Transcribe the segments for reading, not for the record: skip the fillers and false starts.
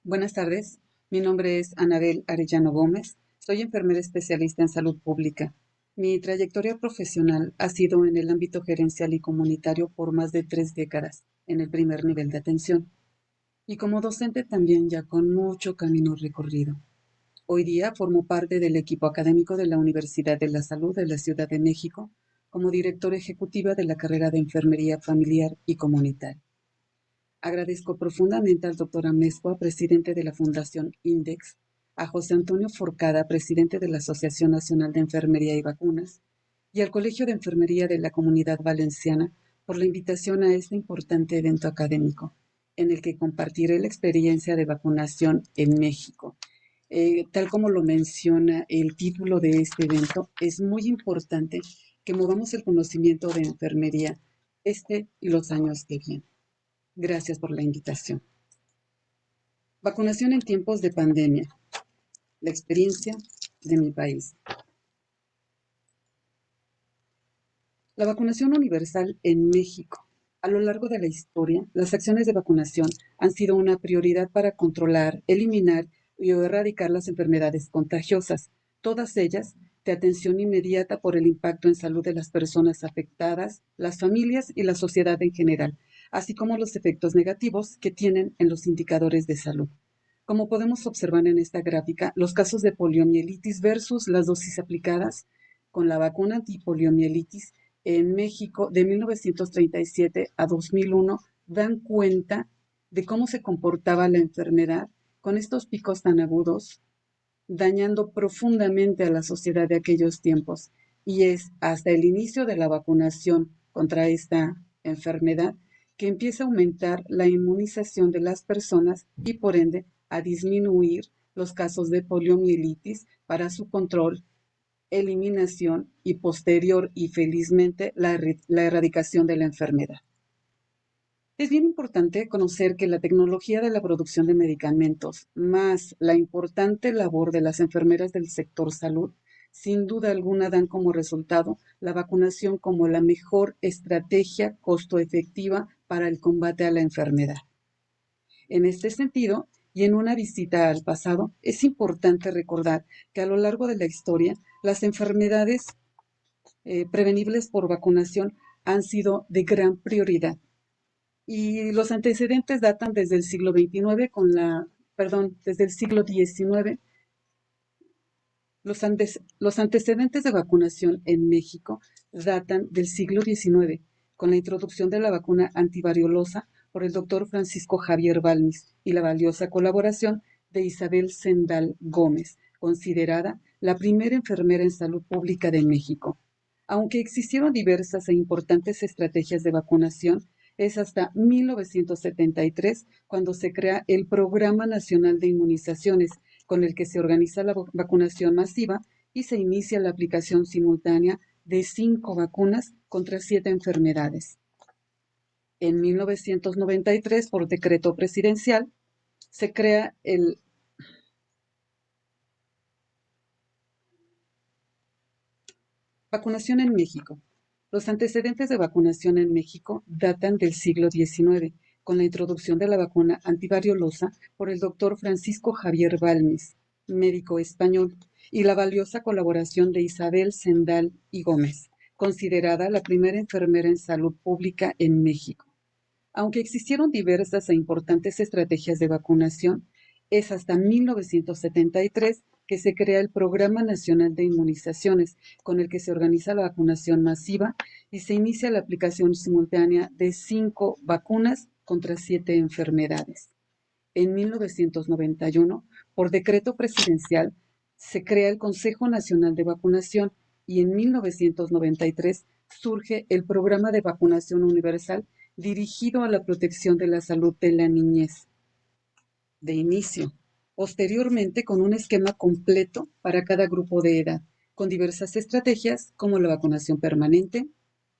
Buenas tardes, mi nombre es Anabel Arellano Gómez, soy enfermera especialista en salud pública. Mi trayectoria profesional ha sido en el ámbito gerencial y comunitario por más de 3 décadas, en el primer nivel de atención, y como docente también ya con mucho camino recorrido. Hoy día formo parte del equipo académico de la Universidad de la Salud de la Ciudad de México como directora ejecutiva de la carrera de Enfermería Familiar y Comunitaria. Agradezco profundamente al doctor Amezcua, presidente de la Fundación INDEX, a José Antonio Forcada, presidente de la Asociación Nacional de Enfermería y Vacunas, y al Colegio de Enfermería de la Comunidad Valenciana por la invitación a este importante evento académico, en el que compartiré la experiencia de vacunación en México. Tal como lo menciona el título de este evento, es muy importante que movamos el conocimiento de enfermería este y los años que vienen. Gracias por la invitación. Vacunación en tiempos de pandemia. La experiencia de mi país. La vacunación universal en México. A lo largo de la historia, las acciones de vacunación han sido una prioridad para controlar, eliminar y erradicar las enfermedades contagiosas, todas ellas de atención inmediata por el impacto en salud de las personas afectadas, las familias y la sociedad en general, así como los efectos negativos que tienen en los indicadores de salud. Como podemos observar en esta gráfica, los casos de poliomielitis versus las dosis aplicadas con la vacuna antipoliomielitis en México de 1937 a 2001 dan cuenta de cómo se comportaba la enfermedad con estos picos tan agudos, dañando profundamente a la sociedad de aquellos tiempos. Y es hasta el inicio de la vacunación contra esta enfermedad que empieza a aumentar la inmunización de las personas y por ende a disminuir los casos de poliomielitis para su control, eliminación y posterior y felizmente la erradicación de la enfermedad. Es bien importante conocer que la tecnología de la producción de medicamentos, más la importante labor de las enfermeras del sector salud, sin duda alguna dan como resultado la vacunación como la mejor estrategia costo efectiva para el combate a la enfermedad. En este sentido, y en una visita al pasado, es importante recordar que a lo largo de la historia, las enfermedades prevenibles por vacunación han sido de gran prioridad. Y los antecedentes datan desde el siglo XIX desde el siglo XIX. Los antecedentes de vacunación en México datan del siglo XIX, con la introducción de la vacuna antivariolosa por el doctor Francisco Javier Balmis y la valiosa colaboración de Isabel Sendal Gómez, considerada la primera enfermera en salud pública de México. Aunque existieron diversas e importantes estrategias de vacunación, es hasta 1973 cuando se crea el Programa Nacional de Inmunizaciones, con el que se organiza la vacunación masiva y se inicia la aplicación simultánea de 5 vacunas contra 7 enfermedades. En 1993, por decreto presidencial, se crea el Vacunación en México. Los antecedentes de vacunación en México datan del siglo XIX, con la introducción de la vacuna antivariolosa por el doctor Francisco Javier Balmis, médico español, y la valiosa colaboración de Isabel Sendal y Gómez, considerada la primera enfermera en salud pública en México. Aunque existieron diversas e importantes estrategias de vacunación, es hasta 1973 que se crea el Programa Nacional de Inmunizaciones, con el que se organiza la vacunación masiva y se inicia la aplicación simultánea de 5 vacunas contra 7 enfermedades. En 1991, por decreto presidencial, se crea el Consejo Nacional de Vacunación y en 1993 surge el Programa de Vacunación Universal dirigido a la protección de la salud de la niñez. De inicio, posteriormente con un esquema completo para cada grupo de edad, con diversas estrategias como la vacunación permanente,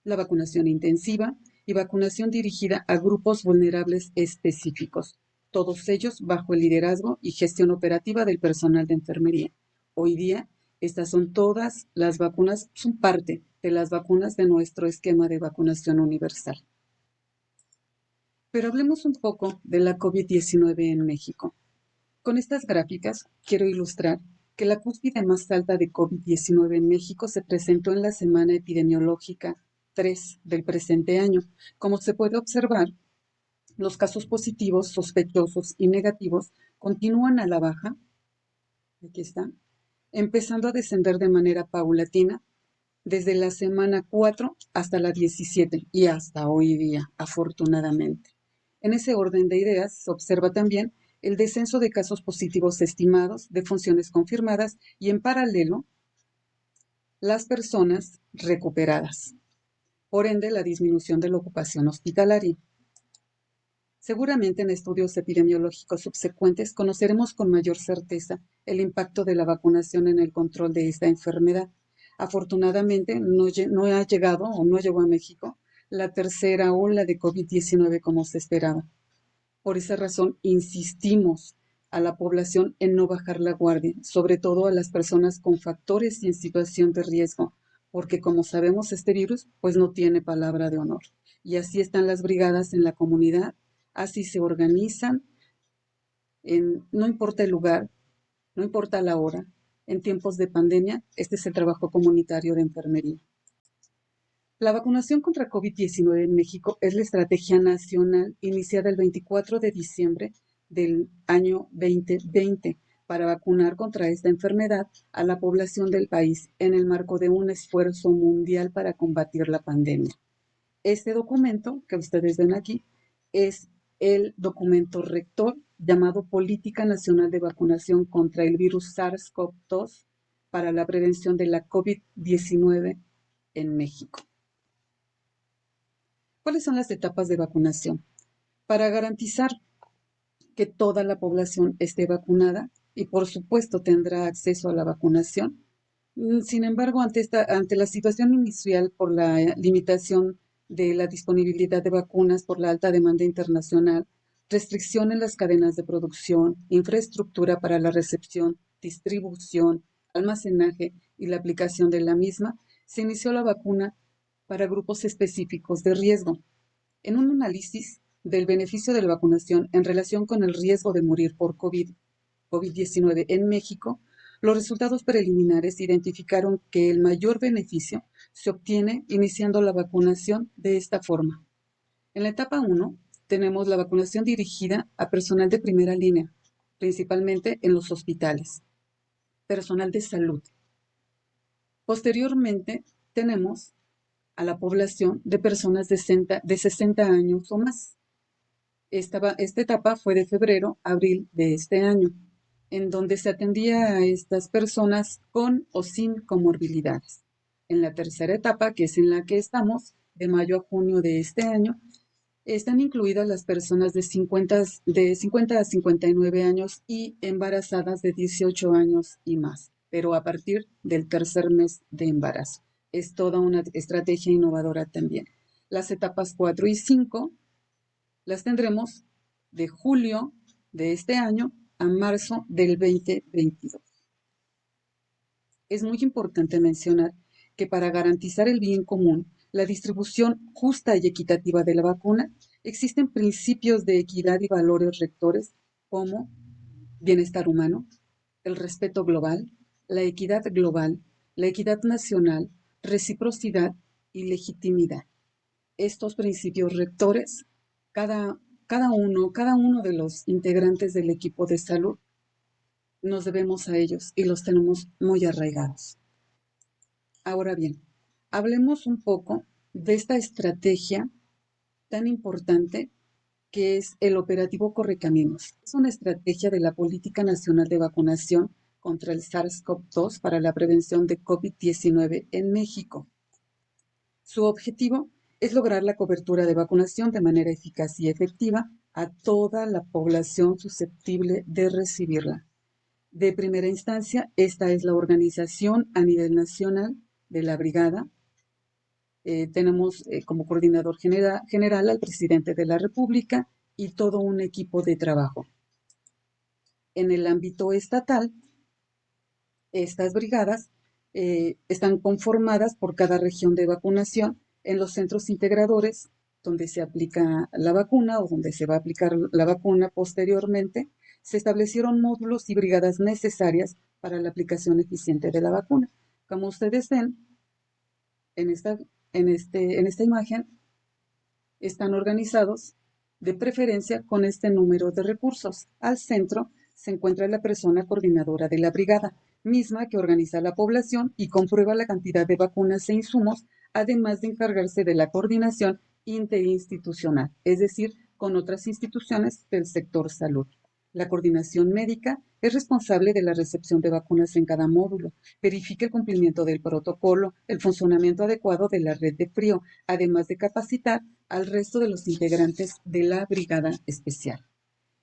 la vacunación intensiva y vacunación dirigida a grupos vulnerables específicos, todos ellos bajo el liderazgo y gestión operativa del personal de enfermería. Hoy día, estas son todas las vacunas, son parte de las vacunas de nuestro esquema de vacunación universal. Pero hablemos un poco de la COVID-19 en México. Con estas gráficas quiero ilustrar que la cúspide más alta de COVID-19 en México se presentó en la semana epidemiológica 3 del presente año. Como se puede observar, los casos positivos, sospechosos y negativos continúan a la baja, aquí está, empezando a descender de manera paulatina desde la semana 4 hasta la 17 y hasta hoy día, afortunadamente. En ese orden de ideas se observa también el descenso de casos positivos estimados, de funciones confirmadas y en paralelo las personas recuperadas. Por ende, la disminución de la ocupación hospitalaria. Seguramente en estudios epidemiológicos subsecuentes conoceremos con mayor certeza el impacto de la vacunación en el control de esta enfermedad. Afortunadamente no ha llegado o no llegó a México la tercera ola de COVID-19 como se esperaba. Por esa razón insistimos a la población en no bajar la guardia, sobre todo a las personas con factores y en situación de riesgo, porque como sabemos este virus pues no tiene palabra de honor. Y así están las brigadas en la comunidad, así se organizan, no importa el lugar, no importa la hora, en tiempos de pandemia, este es el trabajo comunitario de enfermería. La vacunación contra COVID-19 en México es la estrategia nacional iniciada el 24 de diciembre del año 2020 para vacunar contra esta enfermedad a la población del país en el marco de un esfuerzo mundial para combatir la pandemia. Este documento que ustedes ven aquí es el documento rector llamado Política Nacional de Vacunación contra el virus SARS-CoV-2 para la prevención de la COVID-19 en México. ¿Cuáles son las etapas de vacunación? Para garantizar que toda la población esté vacunada y por supuesto tendrá acceso a la vacunación. Sin embargo, ante la situación inicial por la limitación de la disponibilidad de vacunas por la alta demanda internacional, restricción en las cadenas de producción, infraestructura para la recepción, distribución, almacenaje y la aplicación de la misma, se inició la vacuna para grupos específicos de riesgo. En un análisis del beneficio de la vacunación en relación con el riesgo de morir por COVID-19 en México, los resultados preliminares identificaron que el mayor beneficio se obtiene iniciando la vacunación de esta forma. En la etapa 1 tenemos la vacunación dirigida a personal de primera línea, principalmente en los hospitales, personal de salud. Posteriormente tenemos a la población de personas de 60 años o más. Esta etapa fue de febrero a abril de este año, en donde se atendía a estas personas con o sin comorbilidades. En la tercera etapa, que es en la que estamos, de mayo a junio de este año, están incluidas las personas de 50 a 59 años y embarazadas de 18 años y más, pero a partir del tercer mes de embarazo. Es toda una estrategia innovadora también. Las etapas 4 y 5 las tendremos de julio de este año a marzo del 2022. Es muy importante mencionar que para garantizar el bien común, la distribución justa y equitativa de la vacuna, existen principios de equidad y valores rectores como bienestar humano, el respeto global, la equidad global, la equidad nacional, reciprocidad y legitimidad. Estos principios rectores, cada uno de los integrantes del equipo de salud, nos debemos a ellos y los tenemos muy arraigados. Ahora bien, hablemos un poco de esta estrategia tan importante que es el operativo Correcaminos. Es una estrategia de la Política Nacional de Vacunación contra el SARS-CoV-2 para la prevención de COVID-19 en México. Su objetivo es lograr la cobertura de vacunación de manera eficaz y efectiva a toda la población susceptible de recibirla. De primera instancia, esta es la organización a nivel nacional de la brigada. Tenemos como coordinador general al presidente de la República y todo un equipo de trabajo. En el ámbito estatal, estas brigadas están conformadas por cada región de vacunación en los centros integradores donde se aplica la vacuna o donde se va a aplicar la vacuna posteriormente. se establecieron módulos y brigadas necesarias para la aplicación eficiente de la vacuna. Como ustedes ven, en esta imagen están organizados de preferencia con este número de recursos. Al centro se encuentra la persona coordinadora de la brigada, misma que organiza la población y comprueba la cantidad de vacunas e insumos, además de encargarse de la coordinación interinstitucional, es decir, con otras instituciones del sector salud. La coordinación médica es responsable de la recepción de vacunas en cada módulo, verifica el cumplimiento del protocolo, el funcionamiento adecuado de la red de frío, además de capacitar al resto de los integrantes de la brigada especial.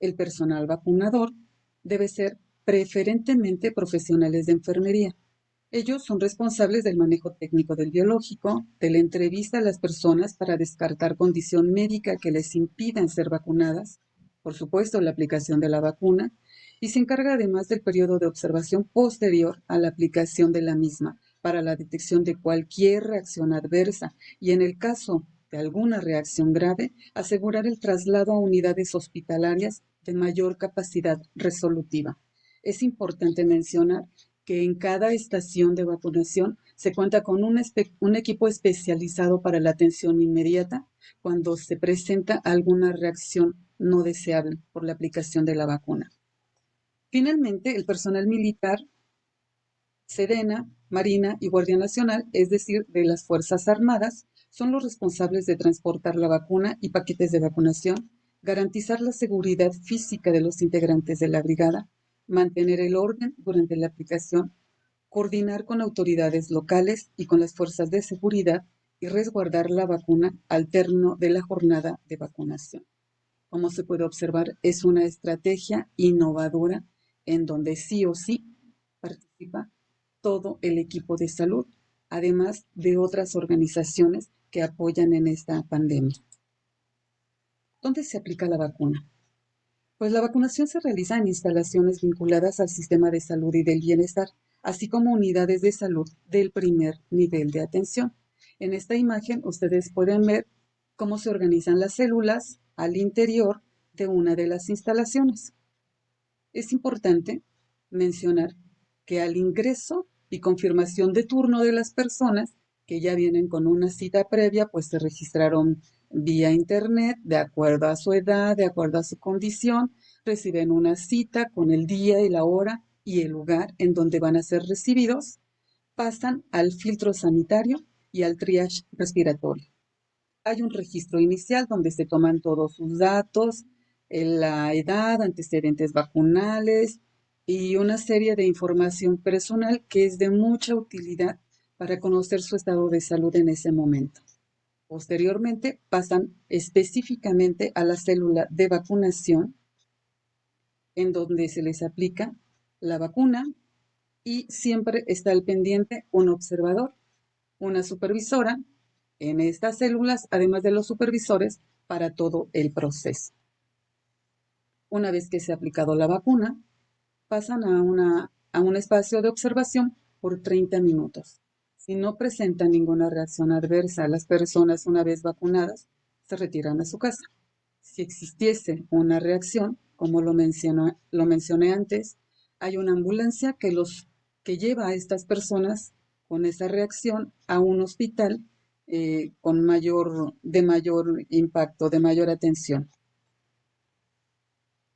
El personal vacunador debe ser preferentemente profesionales de enfermería. Ellos son responsables del manejo técnico del biológico, de la entrevista a las personas para descartar condición médica que les impidan ser vacunadas, por supuesto la aplicación de la vacuna, y se encarga además del periodo de observación posterior a la aplicación de la misma para la detección de cualquier reacción adversa y en el caso de alguna reacción grave, asegurar el traslado a unidades hospitalarias de mayor capacidad resolutiva. Es importante mencionar que en cada estación de vacunación se cuenta con un equipo especializado para la atención inmediata cuando se presenta alguna reacción no deseable por la aplicación de la vacuna. Finalmente, el personal militar, Sedena, Marina y Guardia Nacional, es decir, de las Fuerzas Armadas, son los responsables de transportar la vacuna y paquetes de vacunación, garantizar la seguridad física de los integrantes de la brigada, mantener el orden durante la aplicación, coordinar con autoridades locales y con las fuerzas de seguridad y resguardar la vacuna al término de la jornada de vacunación. Como se puede observar, es una estrategia innovadora en donde sí o sí participa todo el equipo de salud, además de otras organizaciones que apoyan en esta pandemia. ¿Dónde se aplica la vacuna? Pues la vacunación se realiza en instalaciones vinculadas al sistema de salud y del bienestar, así como unidades de salud del primer nivel de atención. En esta imagen ustedes pueden ver cómo se organizan las células al interior de una de las instalaciones. Es importante mencionar que al ingreso y confirmación de turno de las personas que ya vienen con una cita previa, pues se registraron vía internet, de acuerdo a su edad, de acuerdo a su condición, reciben una cita con el día y la hora y el lugar en donde van a ser recibidos, pasan al filtro sanitario y al triage respiratorio. Hay un registro inicial donde se toman todos sus datos, la edad, antecedentes vacunales y una serie de información personal que es de mucha utilidad para conocer su estado de salud en ese momento. Posteriormente pasan específicamente a la célula de vacunación en donde se les aplica la vacuna y siempre está al pendiente un observador, una supervisora en estas células, además de los supervisores, para todo el proceso. Una vez que se ha aplicado la vacuna, pasan a un espacio de observación por 30 minutos. Si no presentan ninguna reacción adversa, las personas una vez vacunadas se retiran a su casa. Si existiese una reacción, como lo mencioné antes, hay una ambulancia que lleva a estas personas con esa reacción a un hospital de mayor impacto, de mayor atención.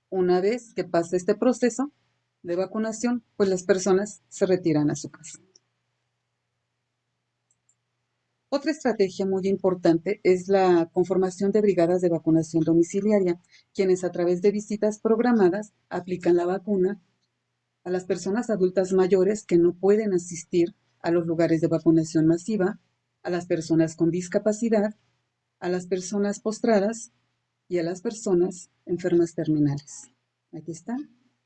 Una vez que pasa este proceso de vacunación, pues las personas se retiran a su casa. Otra estrategia muy importante es la conformación de brigadas de vacunación domiciliaria, quienes a través de visitas programadas aplican la vacuna a las personas adultas mayores que no pueden asistir a los lugares de vacunación masiva, a las personas con discapacidad, a las personas postradas y a las personas enfermas terminales. Aquí está.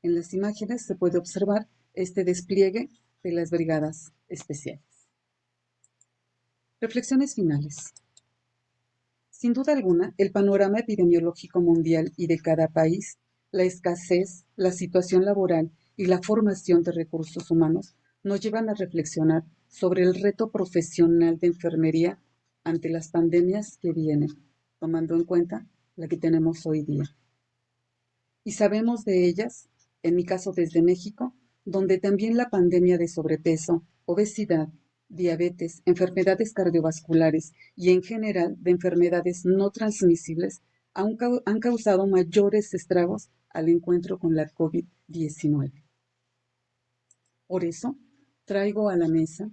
En las imágenes se puede observar este despliegue de las brigadas especiales. Reflexiones finales. Sin duda alguna, el panorama epidemiológico mundial y de cada país, la escasez, la situación laboral y la formación de recursos humanos nos llevan a reflexionar sobre el reto profesional de enfermería ante las pandemias que vienen, tomando en cuenta la que tenemos hoy día. Y sabemos de ellas, en mi caso desde México, donde también la pandemia de sobrepeso, obesidad, diabetes, enfermedades cardiovasculares y en general de enfermedades no transmisibles han causado mayores estragos al encuentro con la COVID-19. Por eso, traigo a la mesa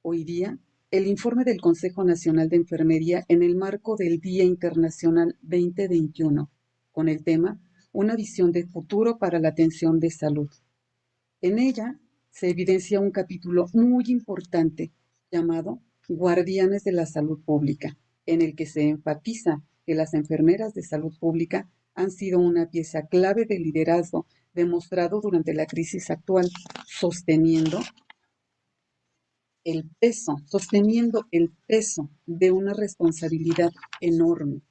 hoy día el informe del Consejo Nacional de Enfermería en el marco del Día Internacional 2021, con el tema Una visión de futuro para la atención de salud. En ella se evidencia un capítulo muy importante llamado Guardianes de la Salud Pública, en el que se enfatiza que las enfermeras de salud pública han sido una pieza clave de liderazgo demostrado durante la crisis actual, sosteniendo el peso de una responsabilidad enorme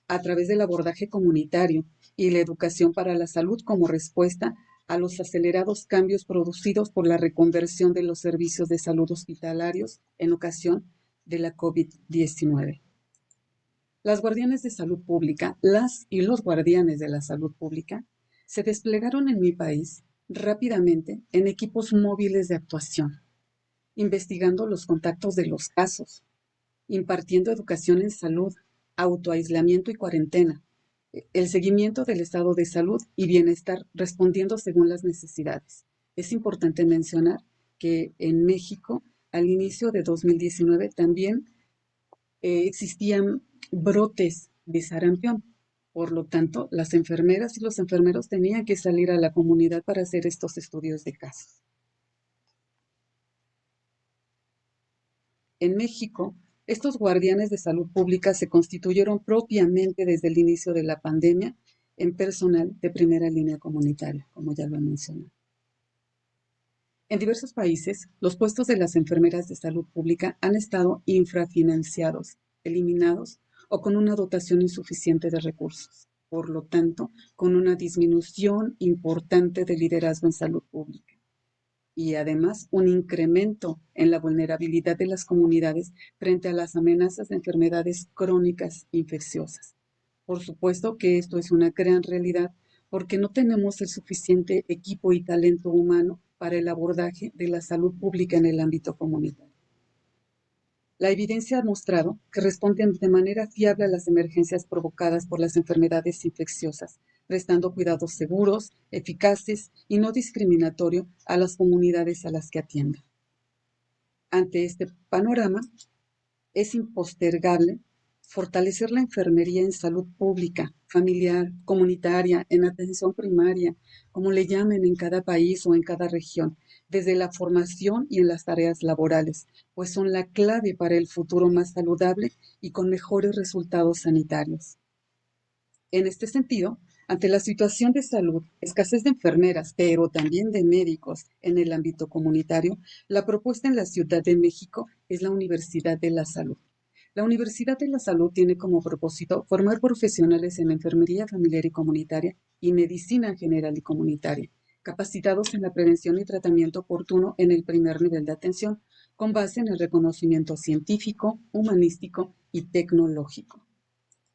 a través del abordaje comunitario y la educación para la salud como respuesta a los acelerados cambios producidos por la reconversión de los servicios de salud hospitalarios en ocasión de la COVID-19. Las guardianes de salud pública, las y los guardianes de la salud pública, se desplegaron en mi país rápidamente en equipos móviles de actuación, investigando los contactos de los casos, impartiendo educación en salud, autoaislamiento y cuarentena, el seguimiento del estado de salud y bienestar respondiendo según las necesidades. Es importante mencionar que en México, al inicio de 2019, también existían brotes de sarampión. Por lo tanto, las enfermeras y los enfermeros tenían que salir a la comunidad para hacer estos estudios de casos. En México, estos guardianes de salud pública se constituyeron propiamente desde el inicio de la pandemia en personal de primera línea comunitaria, como ya lo he mencionado. En diversos países, los puestos de las enfermeras de salud pública han estado infrafinanciados, eliminados o con una dotación insuficiente de recursos. Por lo tanto, con una disminución importante de liderazgo en salud pública y además un incremento en la vulnerabilidad de las comunidades frente a las amenazas de enfermedades crónicas infecciosas. Por supuesto que esto es una gran realidad porque no tenemos el suficiente equipo y talento humano para el abordaje de la salud pública en el ámbito comunitario. La evidencia ha mostrado que responden de manera fiable a las emergencias provocadas por las enfermedades infecciosas, prestando cuidados seguros, eficaces y no discriminatorios a las comunidades a las que atienden. Ante este panorama, es impostergable fortalecer la enfermería en salud pública, familiar, comunitaria, en atención primaria, como le llamen en cada país o en cada región, desde la formación y en las tareas laborales, pues son la clave para el futuro más saludable y con mejores resultados sanitarios. En este sentido, ante la situación de salud, escasez de enfermeras, pero también de médicos en el ámbito comunitario, la propuesta en la Ciudad de México es la Universidad de la Salud. La Universidad de la Salud tiene como propósito formar profesionales en enfermería familiar y comunitaria y medicina general y comunitaria, capacitados en la prevención y tratamiento oportuno en el primer nivel de atención, con base en el reconocimiento científico, humanístico y tecnológico.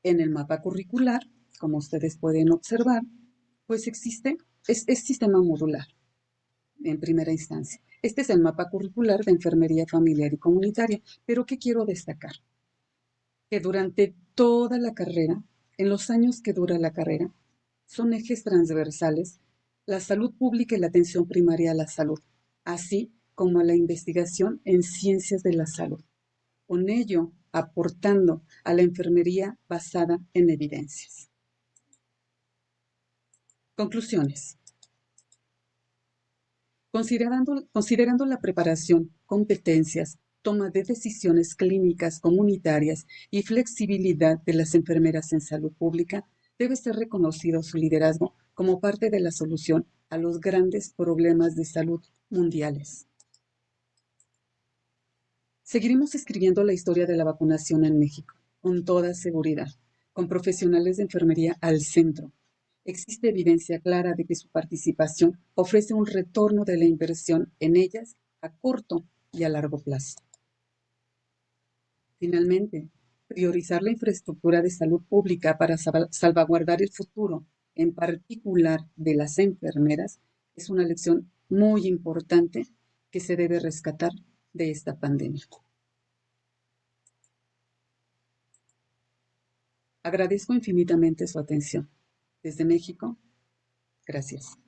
En el mapa curricular, como ustedes pueden observar, pues es sistema modular en primera instancia. Este es el mapa curricular de enfermería familiar y comunitaria, pero ¿qué quiero destacar? Que durante toda la carrera, en los años que dura la carrera, son ejes transversales la salud pública y la atención primaria a la salud, así como a la investigación en ciencias de la salud, con ello aportando a la enfermería basada en evidencias. Conclusiones. Considerando la preparación, competencias, toma de decisiones clínicas comunitarias y flexibilidad de las enfermeras en salud pública, debe ser reconocido su liderazgo como parte de la solución a los grandes problemas de salud mundiales. Seguiremos escribiendo la historia de la vacunación en México, con toda seguridad, con profesionales de enfermería al centro. Existe evidencia clara de que su participación ofrece un retorno de la inversión en ellas a corto y a largo plazo. Finalmente, priorizar la infraestructura de salud pública para salvaguardar el futuro en particular de las enfermeras, es una lección muy importante que se debe rescatar de esta pandemia. Agradezco infinitamente su atención. Desde México, gracias.